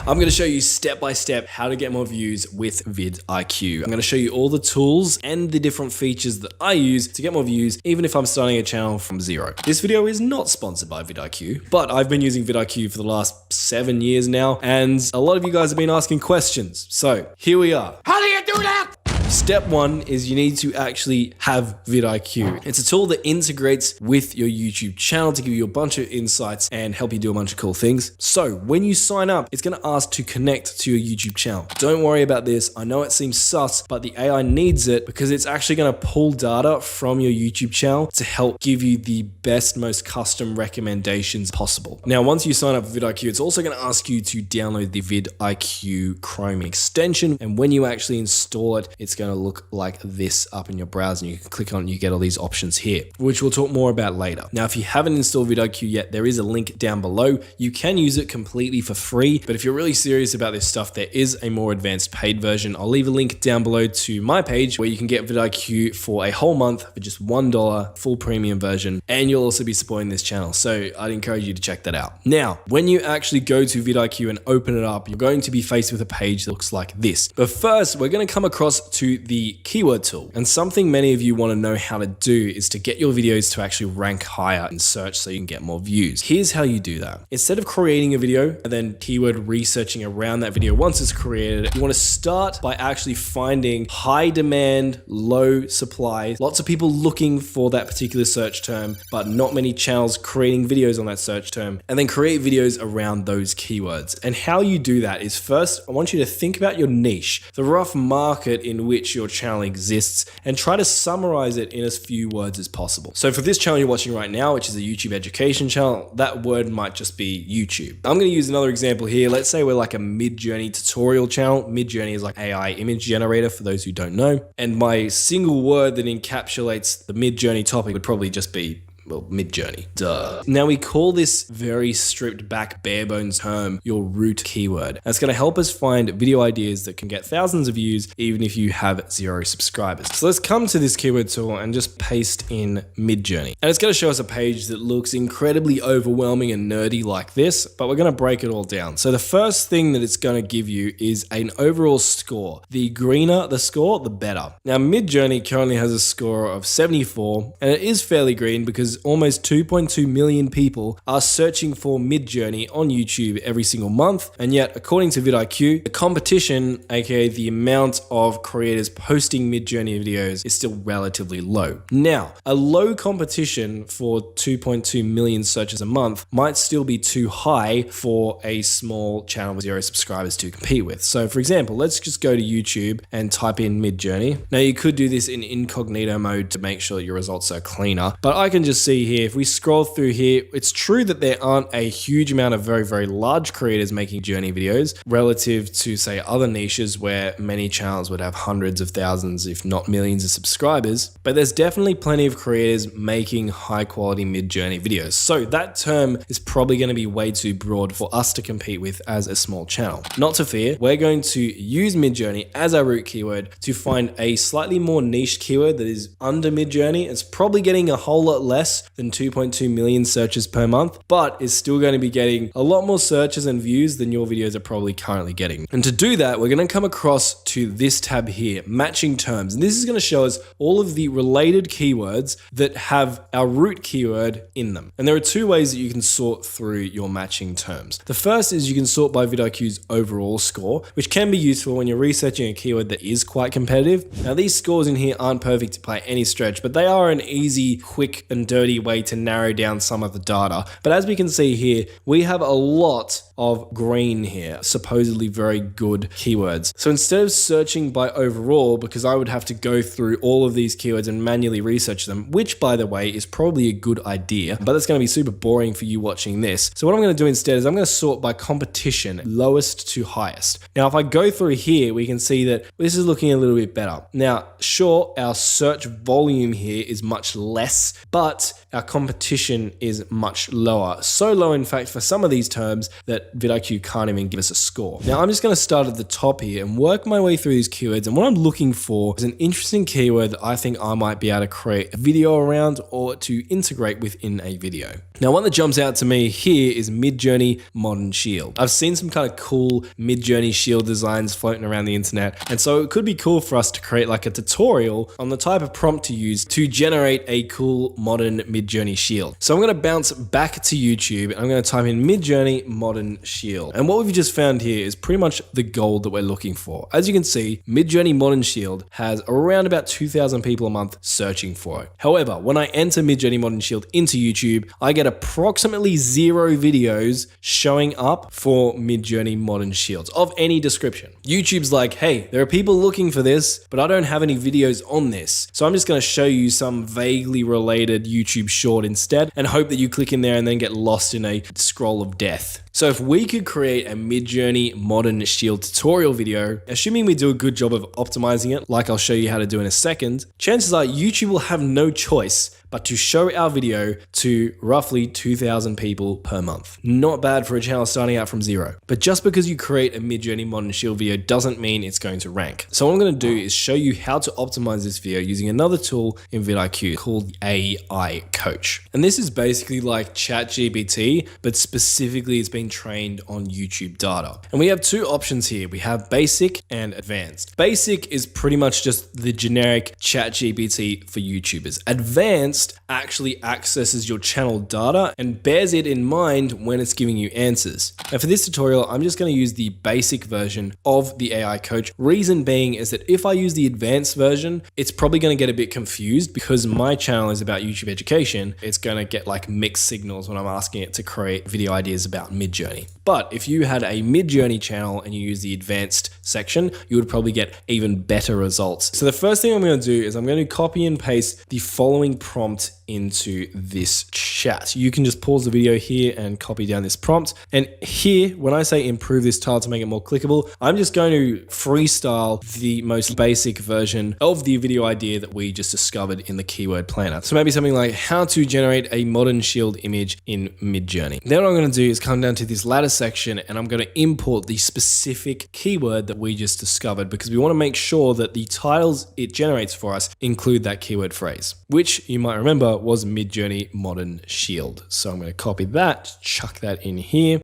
I'm going to show you step by step how to get more views with VidIQ. I'm going to show you all the tools and the different features that I use to get more views, even if I'm starting a channel from zero. This video is not sponsored by VidIQ, but I've been using VidIQ for the last 7 years now, and a lot of you guys have been asking questions. So here we are. How do you do that? Step one is you need to actually have VidIQ. It's a tool that integrates with your YouTube channel to give you a bunch of insights and help you do a bunch of cool things. So when you sign up, it's going to ask to connect to your YouTube channel. Don't worry about this. I know it seems sus, but the AI needs it because it's actually going to pull data from your YouTube channel to help give you the best, most custom recommendations possible. Now, once you sign up for VidIQ, it's also going to ask you to download the VidIQ Chrome extension. And when you actually install it, it's going to look like this up in your browser, and you can click on it and you get all these options here, which we'll talk more about later. Now, if you haven't installed VidIQ yet, there is a link down below. You can use it completely for free, but if you're really serious about this stuff, there is a more advanced paid version. I'll leave a link down below to my page where you can get VidIQ for a whole month for just $1, full premium version, and you'll also be supporting this channel. So I'd encourage you to check that out. Now, when you actually go to VidIQ and open it up, you're going to be faced with a page that looks like this. But first, we're going to come across to the keyword tool. And something many of you want to know how to do is to get your videos to actually rank higher in search so you can get more views. Here's how you do that. Instead of creating a video and then keyword researching around that video once it's created, you want to start by actually finding high demand, low supply, lots of people looking for that particular search term, but not many channels creating videos on that search term, and then create videos around those keywords. And how you do that is first, I want you to think about your niche, the rough market in which your channel exists, and try to summarize it in as few words as possible. So for this channel you're watching right now, which is a YouTube education channel, that word might just be YouTube. I'm going to use another example here. Let's say we're like a Midjourney tutorial channel. Midjourney is like AI image generator for those who don't know. And my single word that encapsulates the Midjourney topic would probably just be, well, Midjourney. Duh. Now we call this very stripped back bare bones term your root keyword. That's going to help us find video ideas that can get thousands of views even if you have 0 subscribers. So let's come to this keyword tool and just paste in Midjourney. And it's going to show us a page that looks incredibly overwhelming and nerdy like this, but we're going to break it all down. So the first thing that it's going to give you is an overall score. The greener the score, the better. Now Midjourney currently has a score of 74, and it is fairly green because almost 2.2 million people are searching for Midjourney on YouTube every single month. And yet, according to VidIQ, the competition, aka the amount of creators posting Midjourney videos, is still relatively low. Now, a low competition for 2.2 million searches a month might still be too high for a small channel with 0 subscribers to compete with. So for example, let's just go to YouTube and type in Midjourney. Now you could do this in incognito mode to make sure your results are cleaner, but I can just see here, if we scroll through here, it's true that there aren't a huge amount of very, very large creators making journey videos relative to, say, other niches where many channels would have hundreds of thousands, if not millions of subscribers. But there's definitely plenty of creators making high quality mid-journey videos. So that term is probably going to be way too broad for us to compete with as a small channel. Not to fear, we're going to use Midjourney as our root keyword to find a slightly more niche keyword that is under Midjourney. It's probably getting a whole lot less than 2.2 million searches per month, but is still going to be getting a lot more searches and views than your videos are probably currently getting. And to do that, we're going to come across to this tab here, matching terms. And this is going to show us all of the related keywords that have our root keyword in them. And there are 2 ways that you can sort through your matching terms. The first is you can sort by VidIQ's overall score, which can be useful when you're researching a keyword that is quite competitive. Now, these scores in here aren't perfect by any stretch, but they are an easy, quick, and dirty way to narrow down some of the data. But as we can see here, we have a lot of green here, supposedly very good keywords. So instead of searching by overall, because I would have to go through all of these keywords and manually research them, which by the way is probably a good idea, but that's going to be super boring for you watching this. So what I'm going to do instead is I'm going to sort by competition, lowest to highest. Now, if I go through here, we can see that this is looking a little bit better. Now, sure, our search volume here is much less, but our competition is much lower. So low, in fact, for some of these terms that VidIQ can't even give us a score. Now, I'm just going to start at the top here and work my way through these keywords. And what I'm looking for is an interesting keyword that I think I might be able to create a video around or to integrate within a video. Now, one that jumps out to me here is Midjourney Modern Shield. I've seen some kind of cool Midjourney shield designs floating around the internet, and so it could be cool for us to create like a tutorial on the type of prompt to use to generate a cool modern Midjourney shield. So I'm going to bounce back to YouTube and I'm going to type in Midjourney Modern Shield. And what we've just found here is pretty much the gold that we're looking for. As you can see, Midjourney Modern Shield has around about 2,000 people a month searching for it. However, when I enter Midjourney Modern Shield into YouTube, I get approximately 0 videos showing up for Midjourney Modern Shields of any description. YouTube's like, hey, there are people looking for this, but I don't have any videos on this. So I'm just going to show you some vaguely related YouTube short instead and hope that you click in there and then get lost in a scroll of death. So if we could create a Midjourney Modern Shield tutorial video, assuming we do a good job of optimizing it, like I'll show you how to do in a second, chances are YouTube will have no choice but to show our video to roughly 2,000 people per month. Not bad for a channel starting out from 0. But just because you create a Midjourney Modern Shield video doesn't mean it's going to rank. So what I'm going to do is show you how to optimize this video using another tool in VidIQ called AI Coach. And this is basically like ChatGPT, but specifically it's been trained on YouTube data. And we have 2 options here. We have basic and advanced. Basic is pretty much just the generic ChatGPT for YouTubers. Advanced actually accesses your channel data and bears it in mind when it's giving you answers. And for this tutorial, I'm just going to use the basic version of the AI Coach. Reason being is that if I use the advanced version, it's probably going to get a bit confused because my channel is about YouTube education. It's going to get like mixed signals when I'm asking it to create video ideas about Midjourney. But if you had a Midjourney channel and you use the advanced section, you would probably get even better results. So the first thing I'm going to do is I'm going to copy and paste the following prompt into this chat. You can just pause the video here and copy down this prompt. And here, when I say improve this tile to make it more clickable, I'm just going to freestyle the most basic version of the video idea that we just discovered in the keyword planner. So maybe something like how to generate a modern shield image in Midjourney. Then what I'm going to do is come down to this latter section and I'm going to import the specific keyword that we just discovered because we want to make sure that the titles it generates for us include that keyword phrase, which you might remember was Midjourney Modern Shield. So I'm going to copy that, chuck that in here.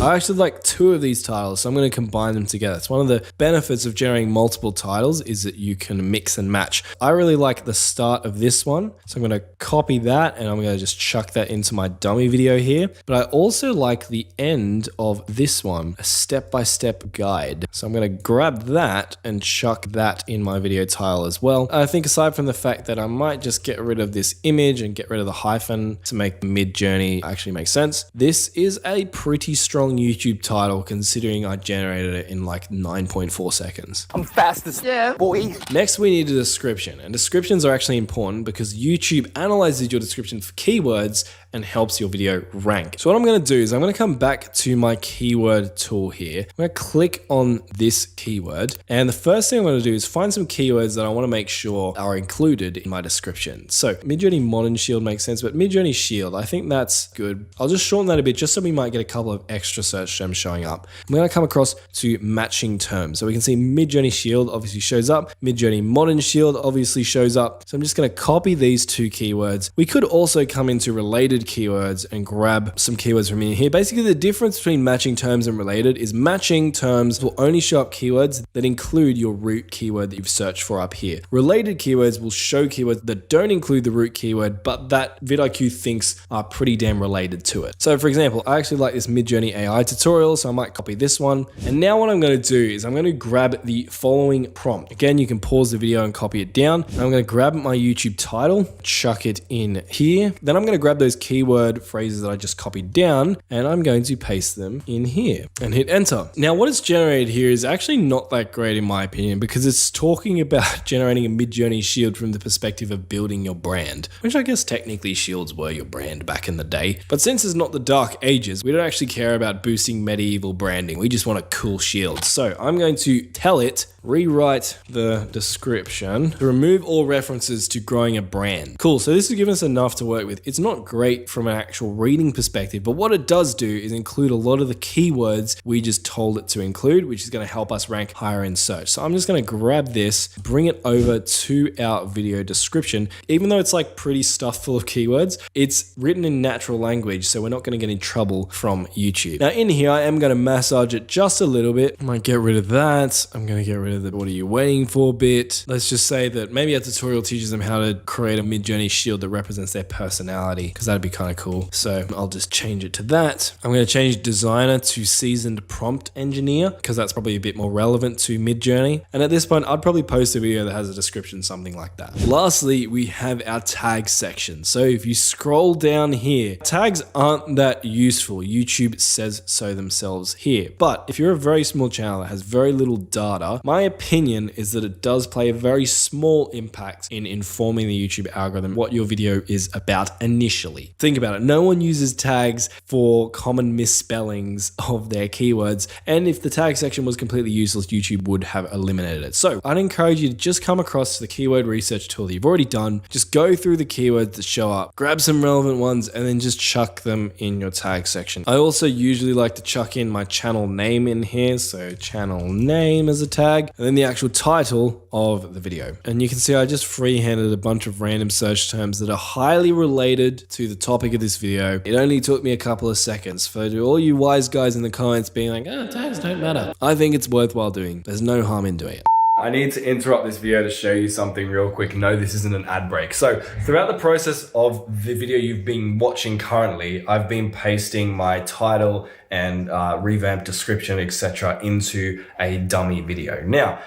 I actually like 2 of these titles, so I'm going to combine them together. It's one of the benefits of generating multiple titles is that you can mix and match. I really like the start of this one, so I'm going to copy that and I'm going to just chuck that into my dummy video here. But I also like the end of this one, a step-by-step guide. So I'm going to grab that and chuck that in my video title as well. I think aside from the fact that I might just get rid of this image and get rid of the hyphen to make Midjourney actually make sense, this is a pretty strong YouTube title considering I generated it in like 9.4 seconds. I'm fast as boy. Next, we need a description, and descriptions are actually important because YouTube analyzes your description for keywords and helps your video rank. So what I'm going to do is I'm going to come back to my keyword tool here. I'm going to click on this keyword. And the first thing I'm going to do is find some keywords that I want to make sure are included in my description. So Midjourney Modern Shield makes sense, but Midjourney Shield, I think that's good. I'll just shorten that a bit just so we might get a couple of extra search terms showing up. I'm going to come across to matching terms. So we can see Midjourney Shield obviously shows up. Midjourney Modern Shield obviously shows up. So I'm just going to copy these 2 keywords. We could also come into related keywords and grab some keywords from in here. Basically, the difference between matching terms and related is matching terms will only show up keywords that include your root keyword that you've searched for up here. Related keywords will show keywords that don't include the root keyword, but that VidIQ thinks are pretty damn related to it. So for example, I actually like this Midjourney AI tutorial, so I might copy this one. And now what I'm going to do is I'm going to grab the following prompt. Again, you can pause the video and copy it down. And I'm going to grab my YouTube title, chuck it in here. Then I'm going to grab those keyword phrases that I just copied down and I'm going to paste them in here and hit enter. Now what it's generated here is actually not that great in my opinion because it's talking about generating a Midjourney shield from the perspective of building your brand, which I guess technically shields were your brand back in the day. But since it's not the dark ages, we don't actually care about boosting medieval branding. We just want a cool shield. So I'm going to tell it rewrite the description to remove all references to growing a brand. Cool, so this has given us enough to work with. It's not great from an actual reading perspective, but what it does do is include a lot of the keywords we just told it to include, which is going to help us rank higher in search. So I'm just going to grab this, bring it over to our video description. Even though it's like pretty stuffed full of keywords, it's written in natural language, so we're not going to get in trouble from YouTube. Now in here, I am going to massage it just a little bit. I might get rid of that. I'm going to get rid of the "what are you waiting for" bit. Let's just say that maybe our tutorial teaches them how to create a Midjourney shield that represents their personality, because that'd be kind of cool. So I'll just change it to that. I'm going to change designer to seasoned prompt engineer, because that's probably a bit more relevant to Midjourney. And at this point, I'd probably post a video that has a description, something like that. Lastly, we have our tag section. So if you scroll down here, tags aren't that useful. YouTube says so themselves here. But if you're a very small channel that has very little data, my opinion is that it does play a very small impact in informing the YouTube algorithm what your video is about initially. Think about it. No one uses tags for common misspellings of their keywords. And if the tag section was completely useless, YouTube would have eliminated it. So I'd encourage you to just come across the keyword research tool that you've already done. Just go through the keywords that show up, grab some relevant ones, and then just chuck them in your tag section. I also usually like to chuck in my channel name in here. So channel name as a tag, and then the actual title of the video. And you can see I just freehanded a bunch of random search terms that are highly related to the topic of this video. It only took me a couple of seconds. For all you wise guys in the comments being like, oh, tags don't matter, I think it's worthwhile doing. There's no harm in doing it. I need to interrupt this video to show you something real quick. No, this isn't an ad break. So throughout the process of the video you've been watching currently, I've been pasting my title and revamped description, etc. into a dummy video. Now,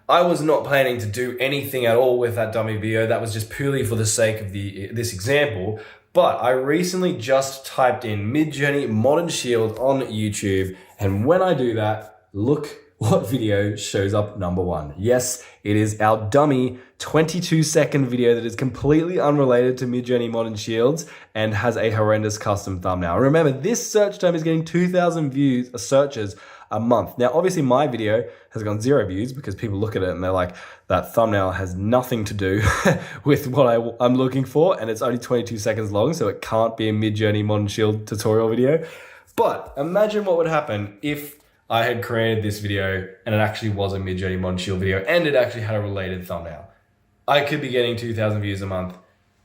I was not planning to do anything at all with that dummy video. That was just purely for the sake of this example. But I recently just typed in Midjourney Modern Shield on YouTube. And when I do that, look what video shows up number one. Yes, it is our dummy 22-second video that is completely unrelated to Midjourney Modern Shields and has a horrendous custom thumbnail. Remember, this search term is getting 2,000 searches a month. Now, obviously my video has gone 0 views because people look at it and they're like, that thumbnail has nothing to do with what I'm looking for, and it's only 22 seconds long, so it can't be a Midjourney Modern Shield tutorial video. But imagine what would happen if I had created this video and it actually was a Midjourney Modern Shield video and it actually had a related thumbnail. I could be getting 2,000 views a month,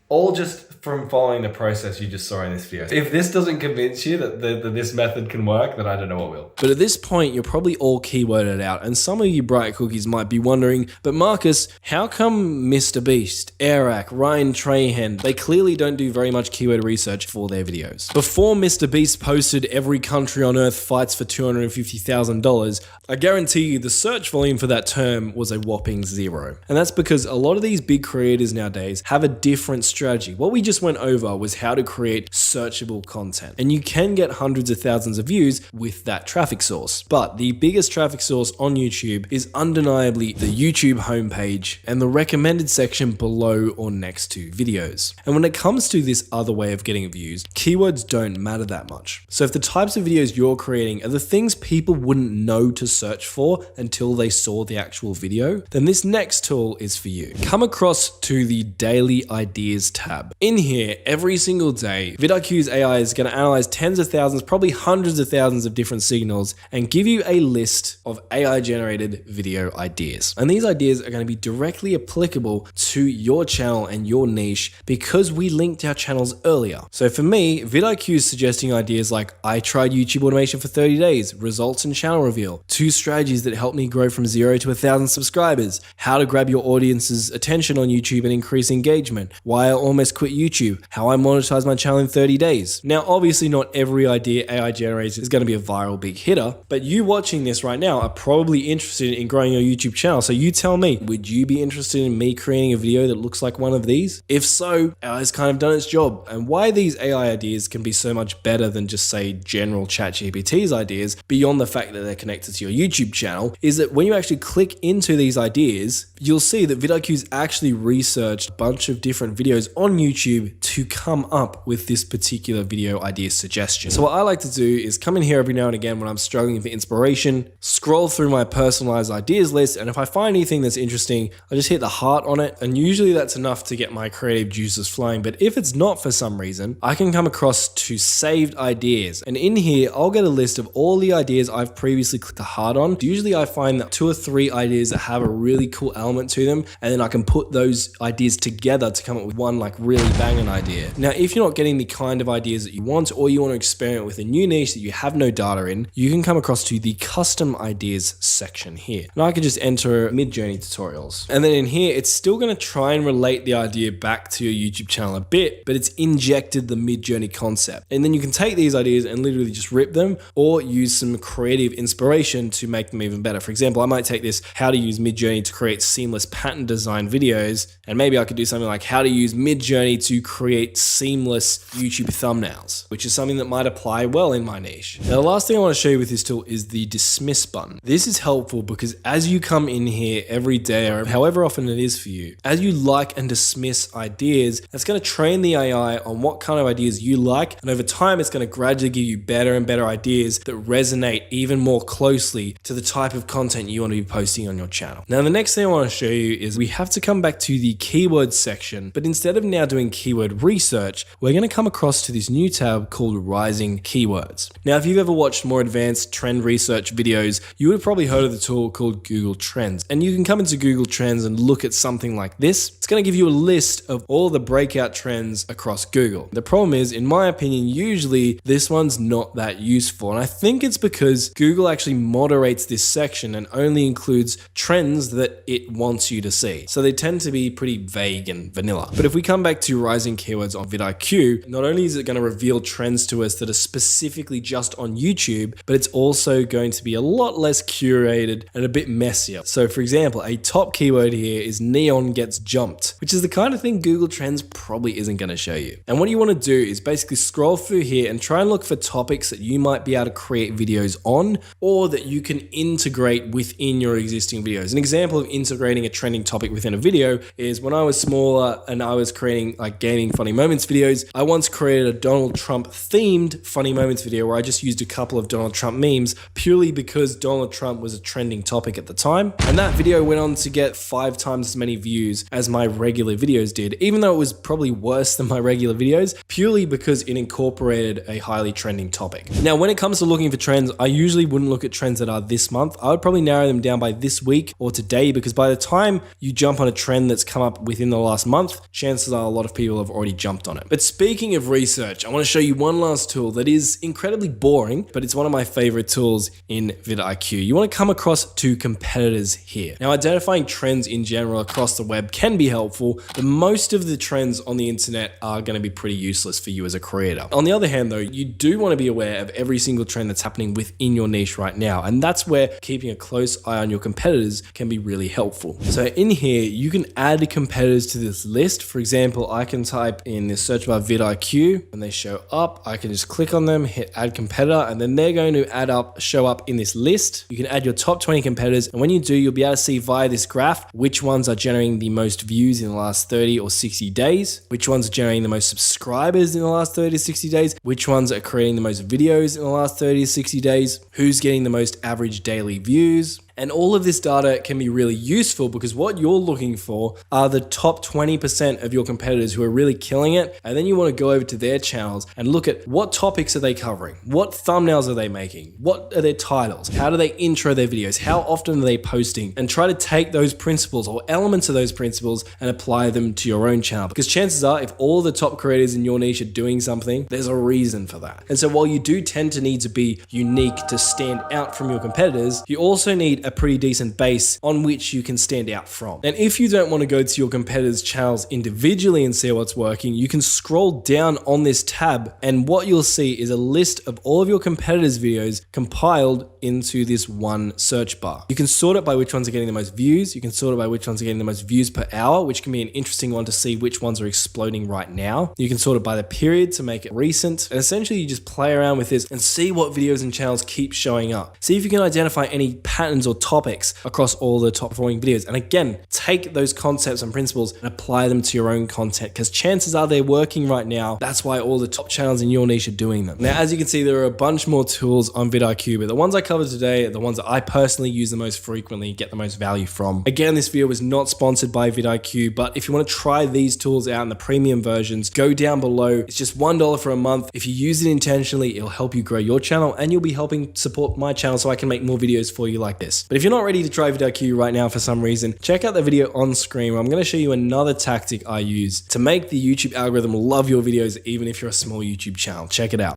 all just from following the process you just saw in this video. If this doesn't convince you that this method can work, then I don't know what will. But at this point, you're probably all keyworded out, and some of you bright cookies might be wondering, but Marcus, how come Mr. Beast, Eric, Ryan Trahan, they clearly don't do very much keyword research for their videos? Before Mr. Beast posted "Every country on earth fights for $250,000, I guarantee you the search volume for that term was a whopping 0. And that's because a lot of these big creators nowadays have a different strategy. What we just went over was how to create searchable content. And you can get hundreds of thousands of views with that traffic source. But the biggest traffic source on YouTube is undeniably the YouTube homepage and the recommended section below or next to videos. And when it comes to this other way of getting views, keywords don't matter that much. So if the types of videos you're creating are the things people wouldn't know to search for until they saw the actual video, then this next tool is for you. Come across to the Daily Ideas tab. In here, every single day, VidIQ's AI is going to analyze tens of thousands, probably hundreds of thousands of different signals and give you a list of AI generated video ideas. And these ideas are going to be directly applicable to your channel and your niche because we linked our channels earlier. So for me, VidIQ is suggesting ideas like, I tried YouTube automation for 30 days, results in channel reveal, 2 strategies that helped me grow from 0 to 1,000 subscribers, how to grab your audience's attention on YouTube and increase engagement, why I almost quit YouTube, how I monetize my channel in 30 days. Now, obviously not every idea AI generates is going to be a viral big hitter, but you watching this right now are probably interested in growing your YouTube channel. So you tell me, would you be interested in me creating a video that looks like one of these? If so, AI's kind of done its job. And why these AI ideas can be so much better than just say general ChatGPT's ideas, beyond the fact that they're connected to your YouTube channel, is that when you actually click into these ideas, you'll see that VidIQ's actually researched a bunch of different videos videos on YouTube to come up with this particular video idea suggestion. So what I like to do is come in here every now and again when I'm struggling for inspiration, scroll through my personalized ideas list, and if I find anything that's interesting, I just hit the heart on it, and usually that's enough to get my creative juices flowing. But if it's not for some reason, I can come across to saved ideas, and in here I'll get a list of all the ideas I've previously clicked the heart on. Usually I find that 2 or 3 ideas that have a really cool element to them, and then I can put those ideas together to come up with one like really banging idea. Now, if you're not getting the kind of ideas that you want, or you want to experiment with a new niche that you have no data in, you can come across to the custom ideas section here. And I can just enter Midjourney tutorials. And then in here, it's still going to try and relate the idea back to your YouTube channel a bit, but it's injected the Midjourney concept. And then you can take these ideas and literally just rip them, or use some creative inspiration to make them even better. For example, I might take this, how to use Midjourney to create seamless pattern design videos, and maybe I could do something like how to use Midjourney to create seamless YouTube thumbnails, which is something that might apply well in my niche. Now, the last thing I want to show you with this tool is the dismiss button. This is helpful because as you come in here every day, or however often it is for you, as you like and dismiss ideas, that's going to train the AI on what kind of ideas you like, and over time it's going to gradually give you better and better ideas that resonate even more closely to the type of content you want to be posting on your channel. Now, the next thing I want to show you is we have to come back to the keyword section, but instead of now doing keyword research, we're going to come across to this new tab called Rising Keywords. Now, if you've ever watched more advanced trend research videos, you would have probably heard of the tool called Google Trends. And you can come into Google Trends and look at something like this. It's going to give you a list of all the breakout trends across Google. The problem is, in my opinion, usually this one's not that useful. And I think it's because Google actually moderates this section and only includes trends that it wants you to see. So they tend to be pretty vague and vanilla. But if we come back to Rising Keywords on VidIQ, not only is it going to reveal trends to us that are specifically just on YouTube, but it's also going to be a lot less curated and a bit messier. So for example, a top keyword here is neon gets jumped, which is the kind of thing Google Trends probably isn't going to show you. And what you want to do is basically scroll through here and try and look for topics that you might be able to create videos on, or that you can integrate within your existing videos. An example of integrating a trending topic within a video is when I was smaller and I was creating like gaming funny moments videos, I once created a Donald Trump themed funny moments video where I just used a couple of Donald Trump memes purely because Donald Trump was a trending topic at the time. And that video went on to get 5 times as many views as my regular videos did, even though it was probably worse than my regular videos, purely because it incorporated a highly trending topic. Now, when it comes to looking for trends, I usually wouldn't look at trends that are this month. I would probably narrow them down by this week or today, because by the time you jump on a trend that's come up within the last month, chances are a lot of people have already jumped on it. But speaking of research, I want to show you one last tool that is incredibly boring, but it's one of my favorite tools in VidIQ. You want to come across to competitors here. Now, identifying trends in general across the web can be helpful, but most of the trends on the internet are going to be pretty useless for you as a creator. On the other hand though, you do want to be aware of every single trend that's happening within your niche right now, and that's where keeping a close eye on your competitors can be really helpful. So in here, you can add competitors to this list. For example, I can type in the search bar VidIQ and they show up. I can just click on them, hit add competitor, and then they're going to show up in this list. You can add your top 20 competitors, and when you do, you'll be able to see via this graph which ones are generating the most views in the last 30 or 60 days, which ones are generating the most subscribers in the last 30 to 60 days, which ones are creating the most videos in the last 30 to 60 days, who's getting the most average daily views. And all of this data can be really useful because what you're looking for are the top 20% of your competitors who are really killing it. And then you want to go over to their channels and look at what topics are they covering? What thumbnails are they making? What are their titles? How do they intro their videos? How often are they posting? And try to take those principles or elements of those principles and apply them to your own channel. Because chances are, if all the top creators in your niche are doing something, there's a reason for that. And so while you do tend to need to be unique to stand out from your competitors, you also need a pretty decent base on which you can stand out from. And if you don't want to go to your competitors' channels individually and see what's working, you can scroll down on this tab, and what you'll see is a list of all of your competitors' videos compiled into this one search bar. You can sort it by which ones are getting the most views. You can sort it by which ones are getting the most views per hour, which can be an interesting one to see which ones are exploding right now. You can sort it by the period to make it recent. And essentially you just play around with this and see what videos and channels keep showing up. See if you can identify any patterns or topics across all the top performing videos. And again, take those concepts and principles and apply them to your own content, because chances are they're working right now. That's why all the top channels in your niche are doing them. Now, as you can see, there are a bunch more tools on VidIQ, but the ones I covered today are the ones that I personally use the most frequently, get the most value from. Again, this video was not sponsored by VidIQ, but if you want to try these tools out in the premium versions, go down below. It's just $1 for a month. If you use it intentionally, it'll help you grow your channel and you'll be helping support my channel so I can make more videos for you like this. But if you're not ready to try VidIQ right now for some reason, check out the video on screen where I'm going to show you another tactic I use to make the YouTube algorithm love your videos even if you're a small YouTube channel. Check it out.